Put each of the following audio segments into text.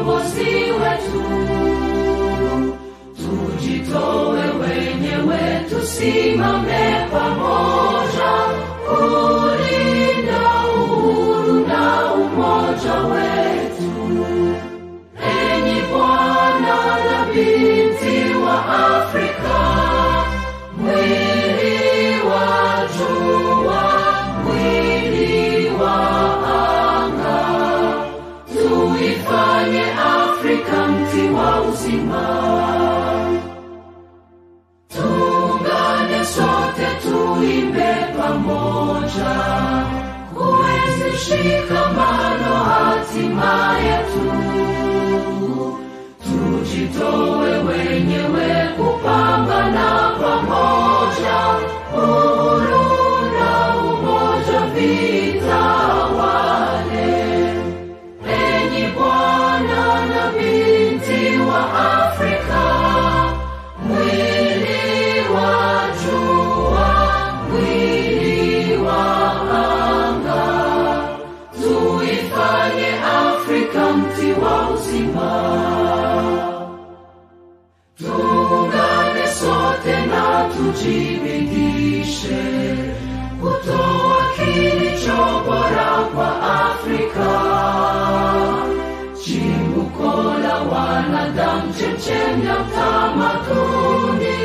kiongozi wetu. Tujitoe wenyewe, tusimame pamoja kulinda uhuru na umoja wetu. Enyi Bwana na binti wa Afrika, mwili wa jua, mwili wa anga, tuifanye Afrika mti wa uzima. Tuungane sote, tuimbe pamoja, kuenzi shikamano hatima yetu. Tujitoe wenyewe kupambana pamoja, uhuru na umoja vitawale. Enyi Bwana na binti wa Afrika, mwili wa jua, mwili wa anga, tuifanye Afrika mti wa uzima. Tuungane sote na tujibidishe kutoa kilicho bora kwa Afrika, chimbuko la wanadamu, chemchemi ya utamaduni,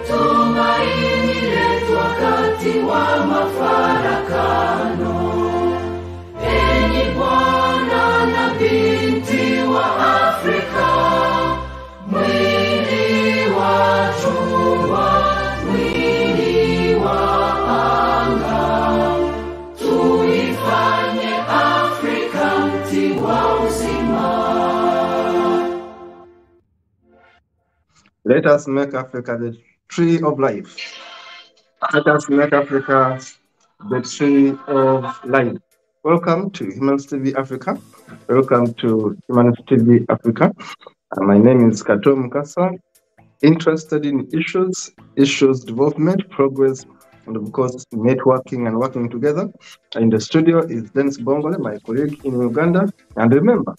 tumaini letu wakati wa mafarakano. Enyi Bwana na binti wa Afrika, mwili wa jua, mwili wa anga, tuifanye Afrika mti wa uzima. Let us make Africa the tree of life. Let us make Africa the tree of life. Welcome to Humans TV Africa. Welcome to Humans TV Africa. My name is Kato Mukasa, interested in issues, development, progress, and of course, networking and working together. In the studio is Dennis Bongole, my colleague in Uganda. And remember,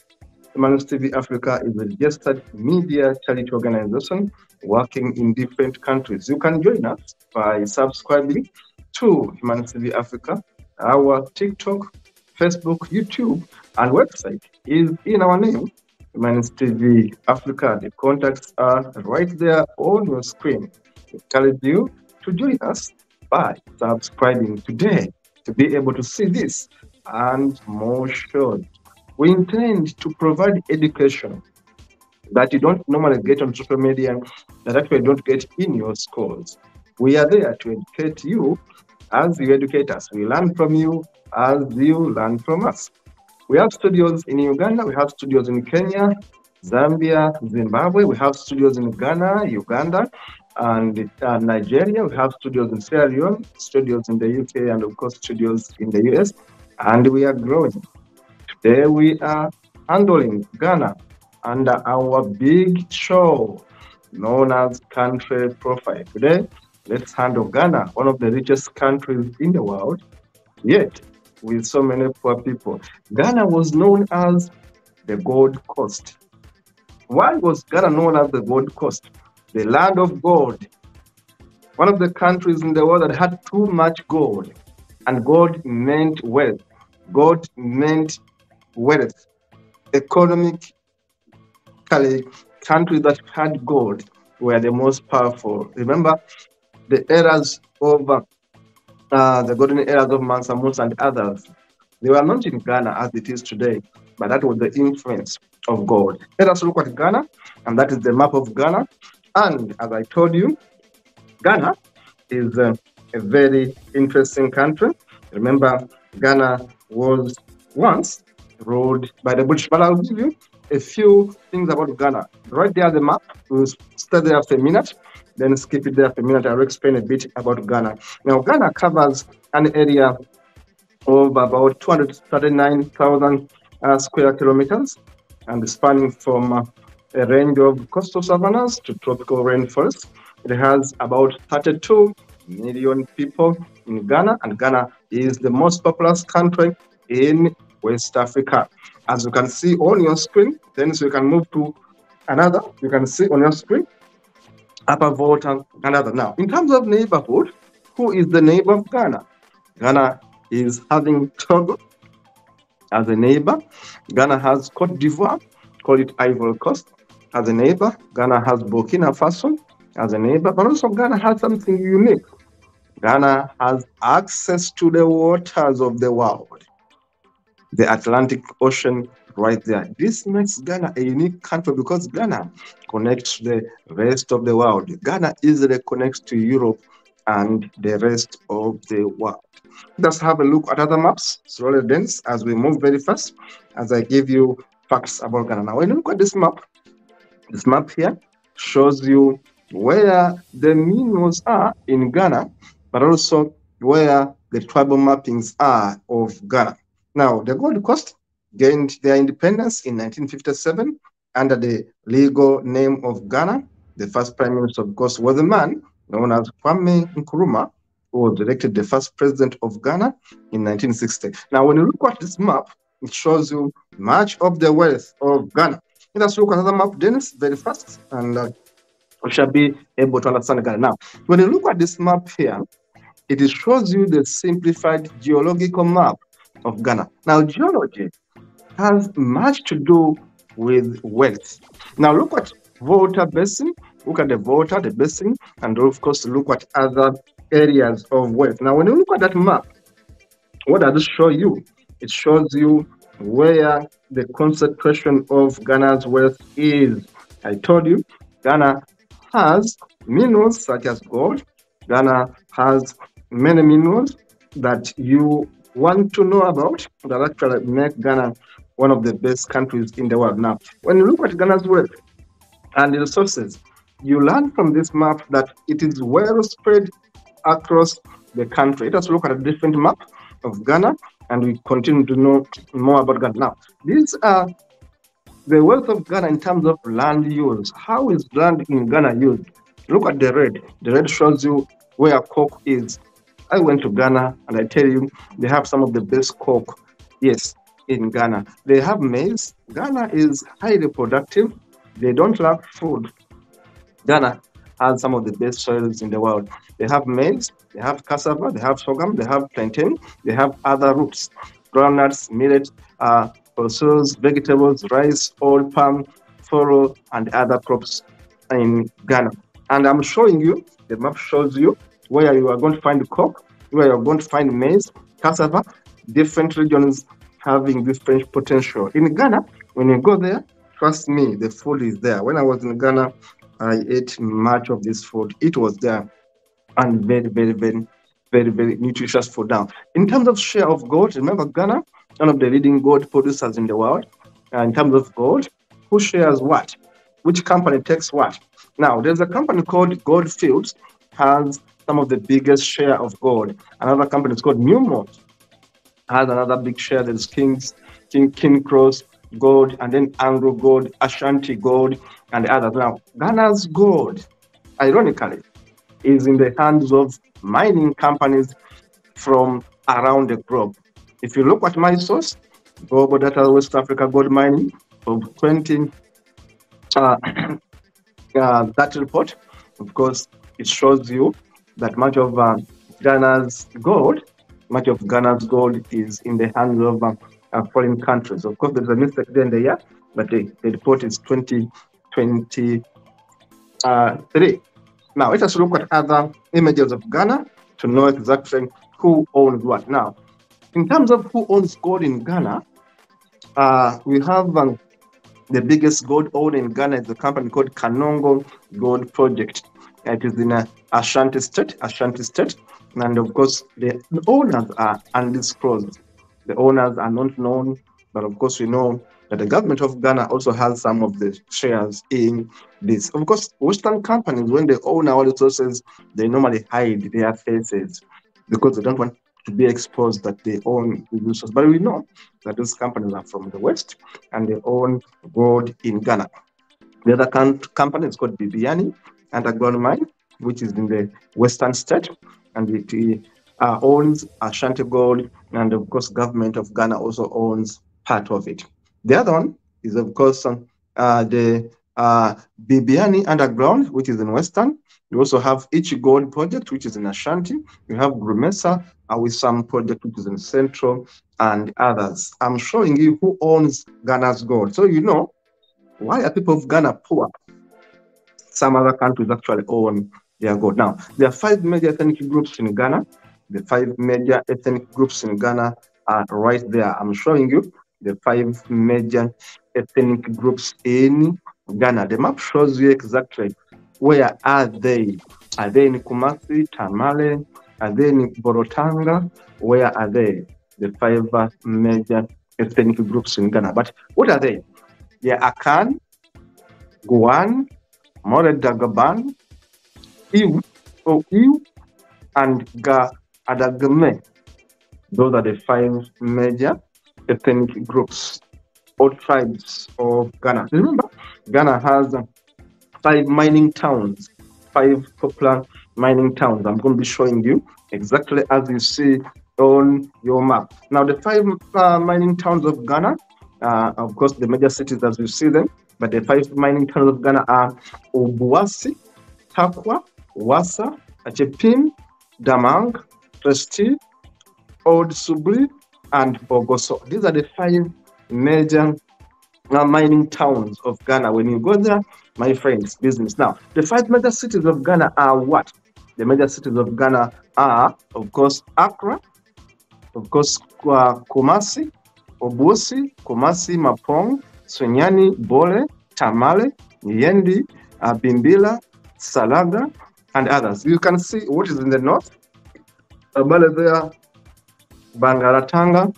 Humans TV Africa is a registered media charity organization working in different countries. You can join us by subscribing to Humans TV Africa. Our TikTok, Facebook, YouTube, and website is in our name, Humans TV Africa. The contacts are right there on your screen. We encourage you to join us by subscribing today to be able to see this and more shows. We intend to provide education that you don't normally get on social media, that actually don't get in your schools. We are there to educate you as you educate us. We learn from you as you learn from us. We have studios in Uganda, we have studios in Kenya, Zambia, Zimbabwe, we have studios in Ghana, Uganda, and Nigeria. We have studios in Sierra Leone, studios in the UK, and of course studios in the US, and we are growing. Today we are handling Ghana under our big show known as Country Profile. Today, let's handle Ghana, one of the richest countries in the world, yet with so many poor people. Ghana was known as the Gold Coast. Why was Ghana known as the Gold Coast? The land of gold. One of the countries in the world that had too much gold. And gold meant wealth. Gold meant wealth. Economically, countries that had gold were the most powerful. Remember the eras of the golden eras of Mansa Musa and others. They were not in Ghana as it is today, but that was the influence of gold. Let us look at Ghana, and that is the map of Ghana. And as I told you, Ghana is a very interesting country. Remember, Ghana was once ruled by the British, but I'll give you a few things about Ghana. Right there, the map. We'll stay there for a minute, then skip it there for a minute. I'll explain a bit about Ghana. Now, Ghana covers an area of about 239,000 square kilometers, and spanning from a range of coastal savannas to tropical rainforests. It has about 32 million people in Ghana, and Ghana is the most populous country in West Africa. As you can see on your screen, then so you can move to another. You can see on your screen, Upper Volta, another. Now, in terms of neighborhood, who is the neighbor of Ghana? Ghana is having Togo as a neighbor. Ghana has Cote d'Ivoire, call it Ivory Coast, as a neighbor. Ghana has Burkina Faso as a neighbor, but also Ghana has something unique. Ghana has access to the waters of the world, the Atlantic Ocean right there. This makes Ghana a unique country because Ghana connects to the rest of the world. Ghana easily connects to Europe and the rest of the world. Let's have a look at other maps, slowly dense, as we move very fast, as I give you facts about Ghana. Now, when you look at this map here shows you where the minerals are in Ghana, but also where the tribal mappings are of Ghana. Now, the Gold Coast gained their independence in 1957 under the legal name of Ghana. The first prime minister, of course, was a man known as Kwame Nkrumah, who was elected the first president of Ghana in 1960. Now, when you look at this map, it shows you much of the wealth of Ghana. Let's look at another map, Dennis, very fast, and we shall be able to understand Ghana. Now, when you look at this map here, it shows you the simplified geological map of Ghana. Now, geology has much to do with wealth. Now, look at Volta Basin, look at the Volta, the basin, and of course, look at other areas of wealth. Now, when you look at that map, what does it show you? It shows you where the concentration of Ghana's wealth is. I told you, Ghana has minerals such as gold. Ghana has many minerals that you want to know about that actually make Ghana one of the best countries in the world. Now, when you look at Ghana's wealth and the resources, you learn from this map that it is well spread across the country. Let us look at a different map of Ghana and we continue to know more about Ghana. Now, these are the wealth of Ghana in terms of land use. How is land in Ghana used? Look at the red. The red shows you where coke is. I went to Ghana and I tell you, they have some of the best coke, yes, in Ghana. They have maize. Ghana is highly productive. They don't lack food. Ghana has some of the best soils in the world. They have maize, they have cassava, they have sorghum, they have plantain, they have other roots, groundnuts, millet, pulses, vegetables, rice, oil palm, furrow, and other crops in Ghana. And I'm showing you, the map shows you where you are going to find coke, where you're going to find maize, cassava, different regions having different potential. In Ghana, when you go there, trust me, the food is there. When I was in Ghana, I ate much of this food. It was there and very nutritious food. Now, in terms of share of gold, remember Ghana, one of the leading gold producers in the world. In terms of gold, who shares what? Which company takes what? Now, there's a company called Gold Fields, has some of the biggest share of gold. Another company is called Newmont, has another big share. There's King Cross Gold, and then Anglo Gold, Ashanti Gold, and others. Now, Ghana's gold, ironically, is in the hands of mining companies from around the globe. If you look at my source, Global Data West Africa Gold Mining, of 20, that report, of course, it shows you that much of Ghana's gold is in the hands of foreign countries. Of course, there's a mistake there in the year, but the report is 2023. Now, let us look at other images of Ghana to know exactly who owns what. Now, in terms of who owns gold in Ghana, we have the biggest gold owner in Ghana is a company called Kanongo Gold Project. It is in Ashanti State, and of course, the owners are undisclosed. The owners are not known, but of course, we know that the government of Ghana also has some of the shares in this. Of course, Western companies, when they own our resources, they normally hide their faces because they don't want to be exposed that they own the resources. But we know that these companies are from the West and they own gold in Ghana. The other company is called Bibiani Underground Mine, which is in the Western State, and it owns Ashanti Gold, and of course, government of Ghana also owns part of it. The other one is, of course, the Bibiani Underground, which is in Western. We also have Ichi Gold Project, which is in Ashanti. We have Grumesa with some project, which is in Central, and others. I'm showing you who owns Ghana's gold. So you know, why are people of Ghana poor? Some other countries actually own their gold. Now, there are 5 major ethnic groups in Ghana. The 5 major ethnic groups in Ghana are right there. I'm showing you the 5 major ethnic groups in Ghana. The map shows you exactly where are they. Are they in Kumasi, Tamale? Are they in Borotanga? Where are they? The 5 major ethnic groups in Ghana. But what are they? They are Akan, Guan, More Dagaban, Iw, and Ga Adagame. Those are the 5 major ethnic groups or tribes of Ghana. Remember, Ghana has 5 mining towns, 5 popular mining towns. I'm going to be showing you exactly as you see on your map. Now, the 5 mining towns of Ghana, of course, the major cities as you see them, but the 5 mining towns of Ghana are Obuasi, Takwa, Wassa, Achepin, Damang, Presti, Old Subri, and Bogoso. These are the 5 major mining towns of Ghana. When you go there, my friends, business. Now, the 5 major cities of Ghana are what? The major cities of Ghana are, of course, Accra, of course, Kumasi, Obuasi, Kumasi, Mapong, Sunyani, Bole, Tamale, Yendi, Bimbila, Salaga, and others. You can see what is in the north. Tamale there, Bangaratanga,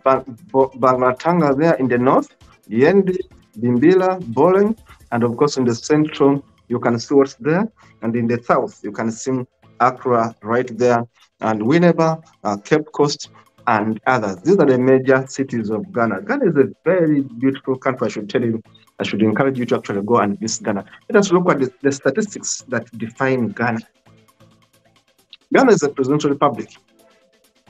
Bangaratanga there in the north, Yendi, Bimbila, Bole, and of course in the central, you can see what's there. And in the south, you can see Accra right there, and Winneba, Cape Coast, and others. These are the major cities of Ghana. Ghana is a very beautiful country, I should tell you. I should encourage you to actually go and visit Ghana. Let us look at the statistics that define Ghana. Ghana is a presidential republic.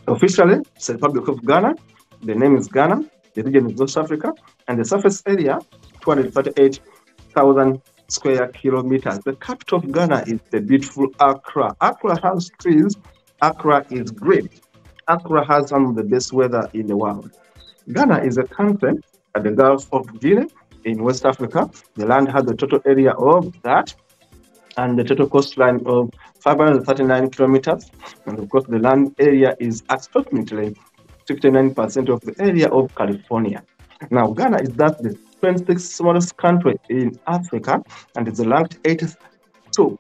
Officially, it's the Republic of Ghana. The name is Ghana. The region is West Africa. And the surface area, 238,000 square kilometers. The capital of Ghana is the beautiful Accra. Accra has trees. Accra is great. Accra has some of the best weather in the world. Ghana is a country at the Gulf of Guinea in West Africa. The land has a total area of that, and the total coastline of 539 kilometers. And of course, the land area is approximately 69% of the area of California. Now, Ghana is thus the 26th smallest country in Africa, and is ranked 82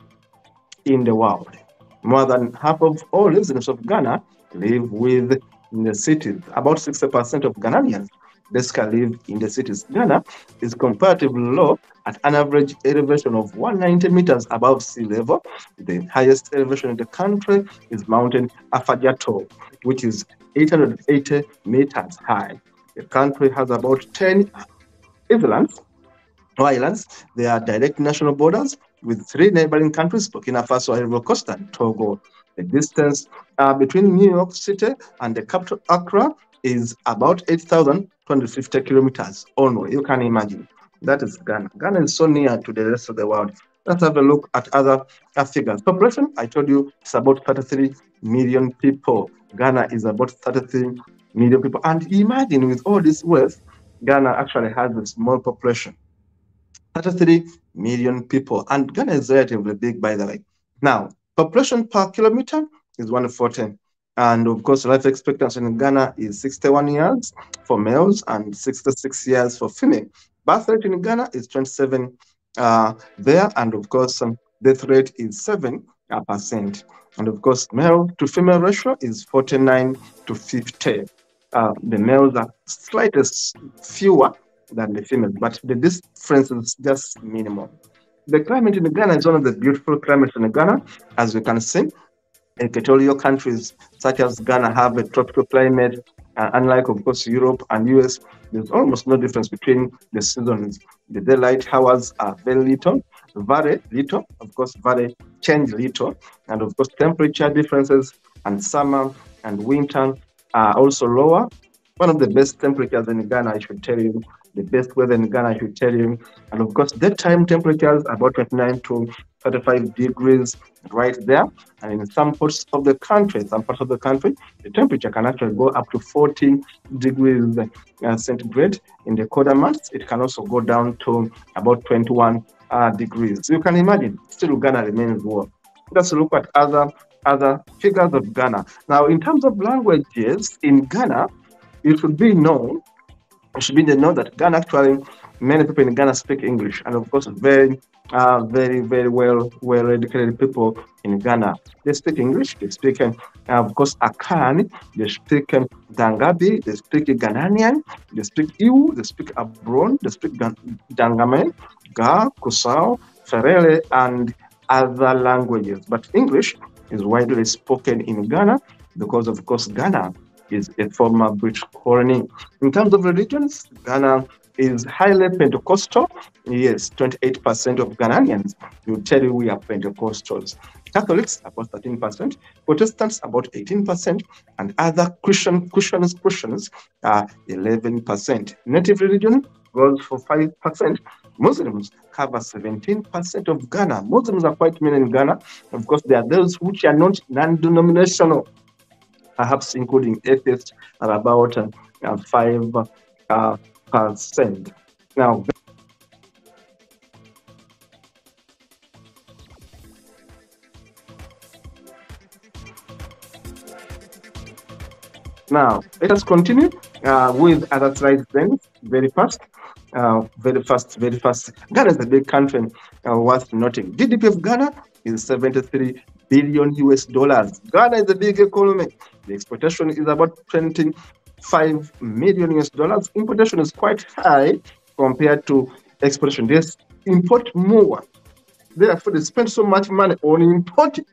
in the world. More than half of all residents of Ghana live within the cities. About 60% of Ghanaians basically live in the cities. Ghana is comparatively low at an average elevation of 190 meters above sea level. The highest elevation in the country is Mountain Afajato, which is 880 meters high. The country has about 10 islands. They are direct national borders with 3 neighboring countries, Burkina Faso, Ivory Coast, and Togo. The distance between New York City and the capital Accra is about 8,250 kilometers only. You can imagine. That is Ghana. Ghana is so near to the rest of the world. Let's have a look at other figures. Population, I told you, it's about 33 million people. Ghana is about 33 million people. And imagine with all this wealth, Ghana actually has a small population. 33 million people. And Ghana is relatively big, by the way. Now, population per kilometer is 140. And of course, life expectancy in Ghana is 61 years for males and 66 years for female. Birth rate in Ghana is 27 there. And of course, death rate is 7%. And of course, male to female ratio is 49 to 50. The males are slightly fewer than the females, but the difference is just minimal. The climate in Ghana is one of the beautiful climates in Ghana, as you can see. Equatorial countries such as Ghana have a tropical climate, unlike, of course, Europe and US. There's almost no difference between the seasons. The daylight hours are very little, vary little, of course, change little, and of course, temperature differences and summer and winter are also lower. One of the best temperatures in Ghana, I should tell you, the best weather in Ghana, I should tell you. And of course, daytime temperatures about 29 to 35 degrees right there. And in some parts of the country, the temperature can actually go up to 40 degrees centigrade. In the colder months, it can also go down to about 21 degrees. So you can imagine, still Ghana remains warm. Let's look at other figures of Ghana. Now, in terms of languages in Ghana, it should be known that Ghana actually, many people in Ghana speak English, and of course, very well educated people in Ghana. They speak English. They speak, of course, Akan. They speak Dangabi. They speak Ghanaian. They speak Iwu. They speak Abron. They speak Dangame, Ga, Kusao, Ferele, and other languages. But English is widely spoken in Ghana because, of course, Ghana is a former British colony. In terms of religions, Ghana is highly Pentecostal. Yes, 28% of Ghanaians will tell you we are Pentecostals. Catholics, about 13%, Protestants, about 18%, and other Christians are 11%. Native religion goes for 5%. Muslims cover 17% of Ghana. Muslims are quite many in Ghana. Of course, there are those which are not non-denominational, perhaps including atheists, are about 5%. Now, let us continue with other slides then, very fast. Ghana is a big country worth noting. GDP of Ghana is 73 billion US dollars. Ghana is a big economy. The exportation is about 25 million US dollars. Importation is quite high compared to exportation. They import more. Therefore, they spend so much money on importing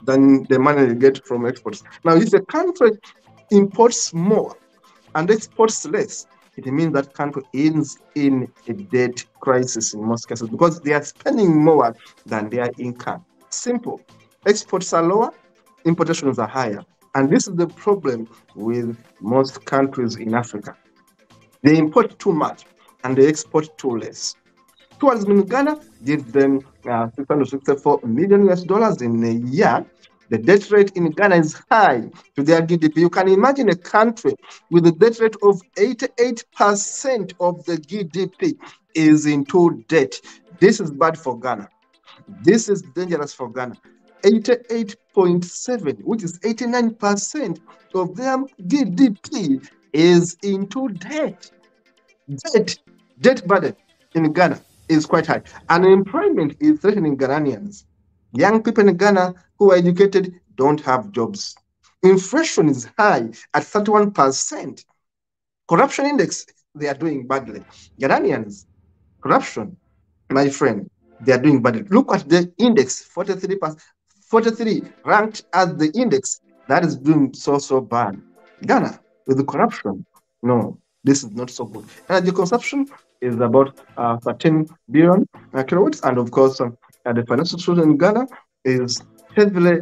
than the money they get from exports. Now, if a country imports more and exports less, it means that country is in a debt crisis in most cases because they are spending more than their income. Simple. Exports are lower, importations are higher. And this is the problem with most countries in Africa. They import too much and they export too less. Tourism in Ghana gives them 664 million US dollars in a year. The debt rate in Ghana is high to their GDP. You can imagine a country with a debt rate of 88% of the GDP is into debt. This is bad for Ghana. This is dangerous for Ghana. 88.7, which is 89% of their GDP is into debt. Debt burden in Ghana is quite high. Unemployment is threatening Ghanaians. Young people in Ghana who are educated don't have jobs. Inflation is high at 31%. Corruption index, they are doing badly. Ghanaians, corruption, my friend, they are doing badly. Look at the index, 43 ranked as the index that is doing so bad. Ghana, with the corruption, no, this is not so good. Energy consumption is about 13 billion kilowatts, and of course, the financial situation in Ghana is heavily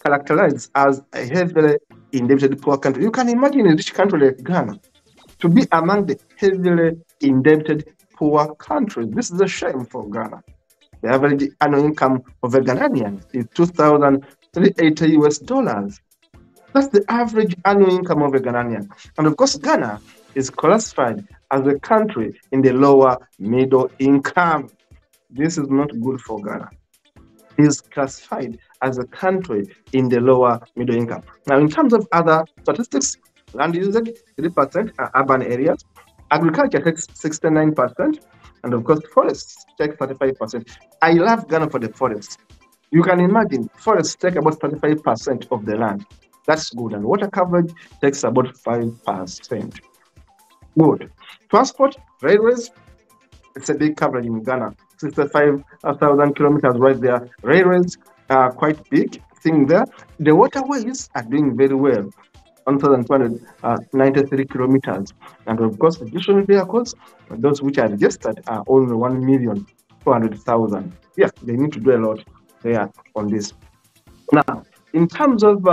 characterized as a heavily indebted poor country. You can imagine a rich country like Ghana to be among the heavily indebted poor countries. This is a shame for Ghana. The average annual income of a Ghanaian is $2,380 US dollars. That's the average annual income of a Ghanaian. And of course, Ghana is classified as a country in the lower middle income. This is not good for Ghana. It is classified as a country in the lower middle income. Now, in terms of other statistics, land usage, 3% are urban areas. Agriculture takes 69%. And of course, forests take 35%. I love Ghana for the forests. You can imagine forests take about 35% of the land. That's good. And water coverage takes about 5%. Good. Transport, railways, it's a big coverage in Ghana. 65,000 kilometers right there. Railways are quite big thing there. The waterways are doing very well. 1,293 kilometers. And of course, additional vehicles, those which are registered, are only 1,400,000. Yeah, they need to do a lot there on this. Now, In terms of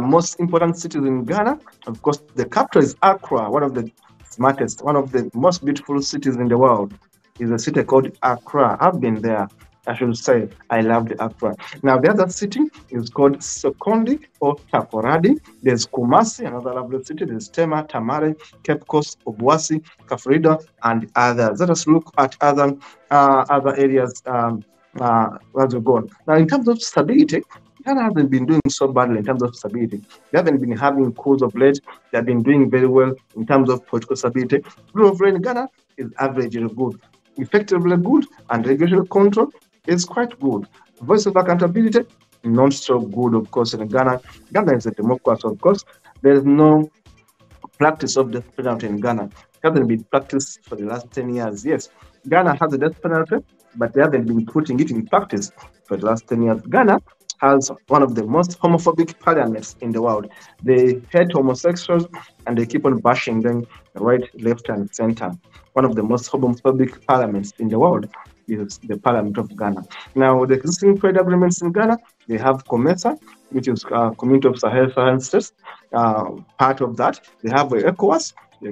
most important cities in Ghana, of course, the capital is Accra, one of the smartest, one of the most beautiful cities in the world. Is a city called Accra. I've been there. I should say I loved Accra. Now the other city is called Sekondi or Takoradi. There's Kumasi, another lovely city. There's Tema, Tamale, Cape Coast, Obuasi, Kafrida, and others. Let us look at other areas as we go. Now in terms of stability, Ghana hasn't been doing so badly in terms of stability. They haven't been having coups of late. They have been doing very well in terms of political stability. Rule of law in Ghana is averagely good, effectively good, and regulatory control is quite good. Voice of accountability, not so good, of course, in Ghana. Ghana is a democracy, of course. There is no practice of death penalty in Ghana. It hasn't been practiced for the last 10 years. Yes, Ghana has a death penalty, but they haven't been putting it in practice for the last 10 years. Ghana has one of the most homophobic parliaments in the world. They hate homosexuals and they keep on bashing them right, left, and center. One of the most homophobic parliaments in the world is the Parliament of Ghana. Now, the existing trade agreements in Ghana, they have COMESA, which is Community of Sahel States. Part of that, they have ECOWAS, the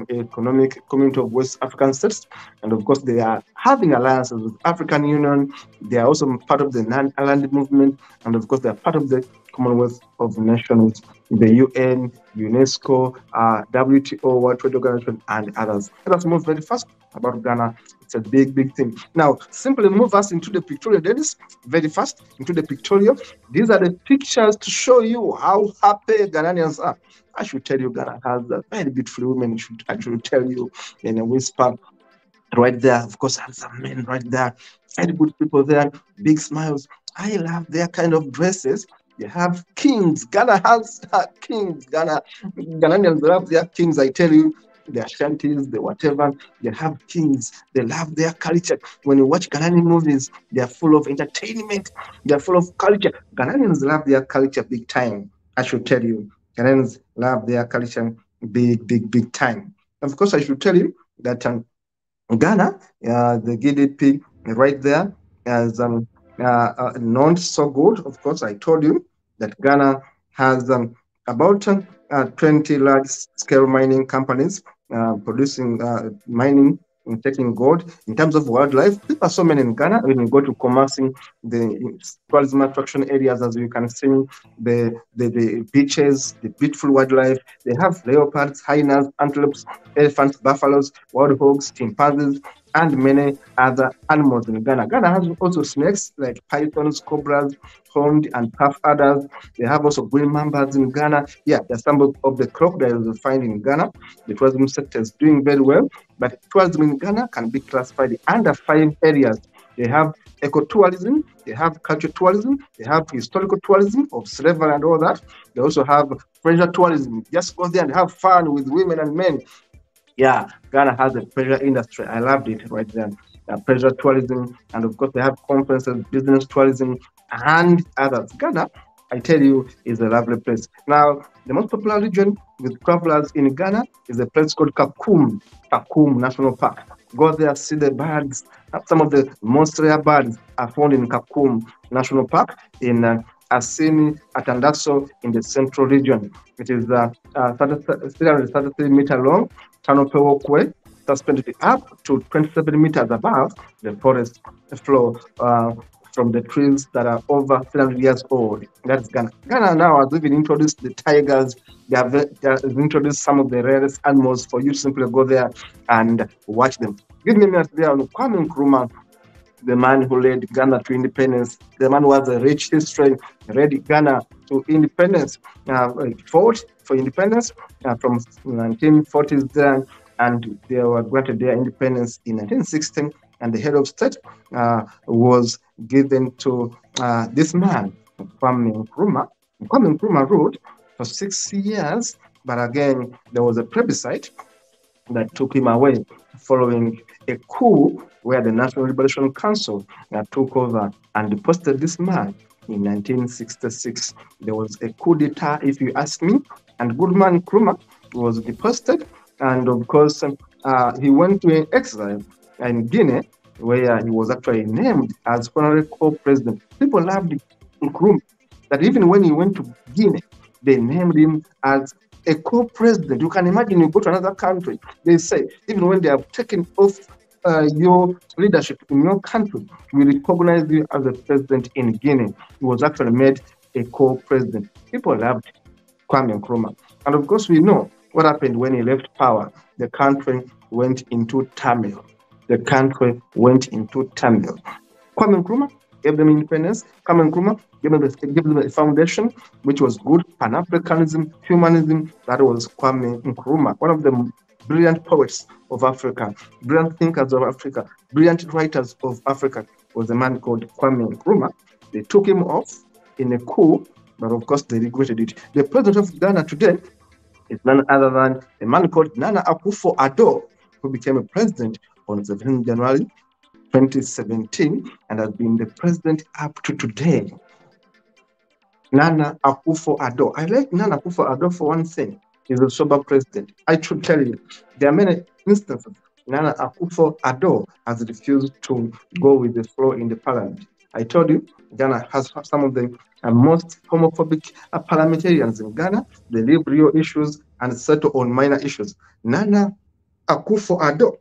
Economic Community of West African States, and of course, they are having alliances with African Union. They are also part of the Non-Aligned Movement, and of course, they are part of the Commonwealth of Nations, the UN, UNESCO, WTO, World Trade Organization, and others. Let us move very fast about Ghana. It's a big, big thing. Now, simply move us into the pictorial, Dennis, very fast into the pictorial. These are the pictures to show you how happy Ghanaians are. I should tell you, Ghana has very beautiful women. I should tell you in a whisper. Right there, of course, handsome men right there. Very good people there, big smiles. I love their kind of dresses. They have kings. Ghana has kings. Ghanaians love their kings, I tell you. Their shanties, the whatever, they have kings. They love their culture. When you watch Ghanaian movies, they are full of entertainment. They are full of culture. Ghanaians love their culture big time. I should tell you. Ghanaians love their culture big, big, big time. Of course, I should tell you that Ghana, the GDP right there is not so good. Of course, I told you that Ghana has about 20 large-scale mining companies producing mining and taking gold. In terms of wildlife, there are so many in Ghana. When you go to Kumasi, the tourism attraction areas, as you can see, the beaches, the beautiful wildlife. They have leopards, hyenas, antelopes, elephants, buffaloes, wild hogs, chimpanzees, and many other animals in Ghana. Ghana has also snakes like pythons, cobras, horned and puff adders. They have also green mambas in Ghana. Yeah, there's some of the crocodiles you find in Ghana. The tourism sector is doing very well, but tourism in Ghana can be classified under 5 areas. They have ecotourism, they have cultural tourism, they have historical tourism of slavery and all that. They also have pleasure tourism. Just go there and have fun with women and men. Yeah, Ghana has a pleasure industry. I loved it right there. Pleasure tourism, and of course they have conferences, business tourism, and others. Ghana, I tell you, is a lovely place. Now, the most popular region with travelers in Ghana is a place called Kakum National Park. Go there, see the birds. Some of the most rare birds are found in Kakum National Park in Asini, Atandaso in the central region. It is 333-meter long, canopy walkway, suspended up to 27 meters above the forest floor from the trees that are over 300 years old. That's Ghana. Ghana now has even introduced the tigers. They have introduced some of the rarest animals for you to simply go there and watch them. Give me a minute there on Kwame Nkrumah, the man who led Ghana to independence, the man who has a rich history, led Ghana to independence, fought for independence from 1940s there, and they were granted their independence in 1916, and the head of state was given to this man, Kwame Nkrumah. Kwame Nkrumah ruled for 6 years, but again, there was a plebiscite that took him away following a coup where the National Liberation Council took over and deposed this man in 1966. There was a coup d'etat, if you ask me, and Goodman Nkrumah was deposed, and of course, he went to an exile in Guinea, where he was actually named as honorary co-president. People loved Nkrumah. that even when he went to Guinea, they named him as a co-president. You can imagine you go to another country, they say, even when they have taken off your leadership in your country, we recognize you as a president in Guinea. He was actually made a co-president. People loved Kwame Nkrumah. And of course, we know what happened when he left power. The country went into turmoil. The country went into turmoil. Kwame Nkrumah gave them independence. Kwame Nkrumah gave them a foundation, which was good, Pan-Africanism, humanism. That was Kwame Nkrumah, one of the brilliant poets of Africa, brilliant thinkers of Africa, brilliant writers of Africa, was a man called Kwame Nkrumah. They took him off in a coup, but of course they regretted it. The president of Ghana today is none other than a man called Nana Akufo-Addo, who became a president on 17 January 2017 and has been the president up to today. Nana Akufo-Addo. I like Nana Akufo-Addo for one thing. He's a sober president. I should tell you, there are many instances. Nana Akufo-Addo has refused to go with the flow in the parliament. I told you, Ghana has some of the most homophobic parliamentarians in Ghana. They leave real issues and settle on minor issues. Nana Akufo-Addo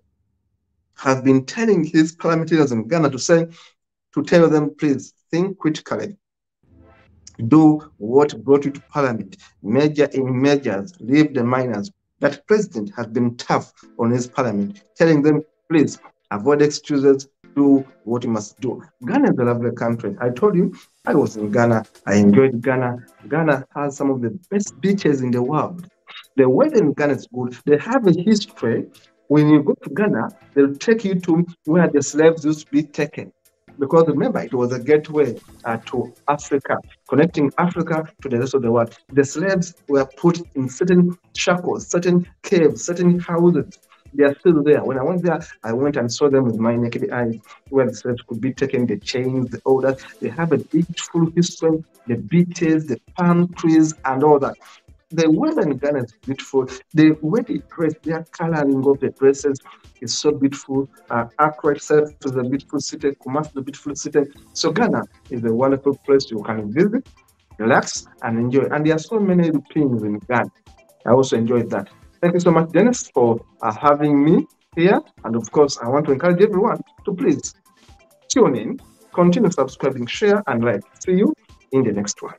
has been telling his parliamentarians in Ghana to tell them, please think critically. Do what brought you to parliament. Major in measures, leave the minors. That president has been tough on his parliament, telling them, please avoid excuses, do what you must do. Ghana is a lovely country. I told you, I was in Ghana. I enjoyed Ghana. Ghana has some of the best beaches in the world. The weather in Ghana is good. They have a history. When you go to Ghana, they'll take you to where the slaves used to be taken. Because remember, it was a gateway to Africa, connecting Africa to the rest of the world. The slaves were put in certain shackles, certain caves, certain houses. They are still there. When I went there, I went and saw them with my naked eyes, where the slaves could be taken, the chains, all that. They have a beautiful history, the beaches, the palm trees, and all that. The weather in Ghana is beautiful. The way they dress, their coloring of the dresses is so beautiful. Accra itself is a beautiful city. Kumasi is a beautiful city. So Ghana is a wonderful place you can visit, relax, and enjoy. And there are so many things in Ghana. I also enjoyed that. Thank you so much, Dennis, for having me here. And of course, I want to encourage everyone to please tune in, continue subscribing, share, and like. See you in the next one.